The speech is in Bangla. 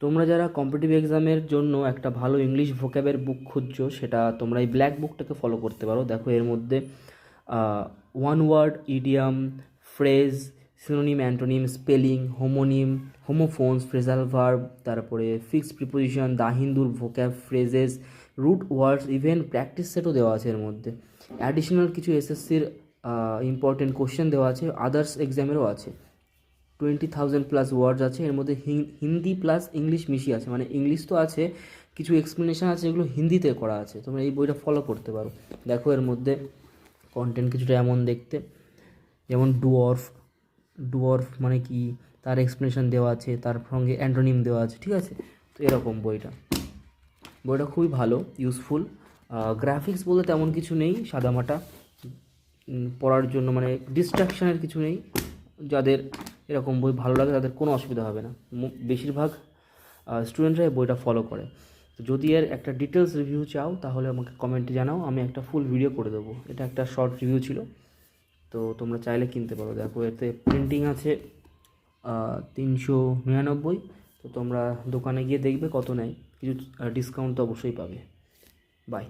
তোমরা যারা কম্পিটিটিভ এক্সামের জন্য একটা ভালো ইংলিশ ভোক্যাবের বুক খুঁজছো, সেটা তোমরা এই ব্ল্যাক বুকটাকে ফলো করতে পারো। দেখো এর মধ্যে one word, idiom, phrase, synonym, antonym, spelling, homonym, homophones, phrasal verb, তারপরে ফিক্সড প্রিপোজিশন, দা হিন্দুর vocab, phrases, root words, even practice সেটও দেওয়া আছে এর মধ্যে। অ্যাডিশনাল কিছু এসএসসির ইম্পর্টেন্ট কোশ্চেন দেওয়া আছে, আদার্স এক্সামেরও আছে। 20,000+ ওয়ার্ডস আছে এর মধ্যে। হিন্দি প্লাস ইংলিশ মিশিয়ে আছে, মানে ইংলিশ তো আছে, কিছু এক্সপ্লেনেশন আছে যেগুলো হিন্দিতে করা আছে। তোমরা এই বইটা ফলো করতে পারো। দেখো এর মধ্যে কন্টেন্ট কিছুটা এমন দেখতে, যেমন ডুয়ার্ফ, ডুয়ার্ফ মানে কি তার এক্সপ্লেনেশন দেওয়া আছে, তার সঙ্গে অ্যান্টোনিম দেওয়া আছে, ঠিক আছে। তো এরকম বইটা খুবই ভালো, ইউজফুল। গ্রাফিক্স বলতে তেমন কিছু নেই, সাদামাটা পড়ার জন্য, মানে ডিস্ট্রাকশানের কিছু নেই। যাদের এরকম বই ভালো লাগে তাদের কোনো অসুবিধা হবে না। বেশিরভাগ স্টুডেন্টরা এই বইটা ফলো করে। তো যদি এর একটা ডিটেলস রিভিউ চাও তাহলে আমাকে কমেন্টে জানাও, আমি একটা ফুল ভিডিও করে দেবো। এটা একটা শর্ট রিভিউ ছিল, তো তোমরা চাইলে কিনতে পারো। দেখো এতে প্রিন্টিং আছে 399। তো তোমরা দোকানে গিয়ে দেখবে কত নেয়, কিছু ডিসকাউন্ট তো অবশ্যই পাবে। বাই।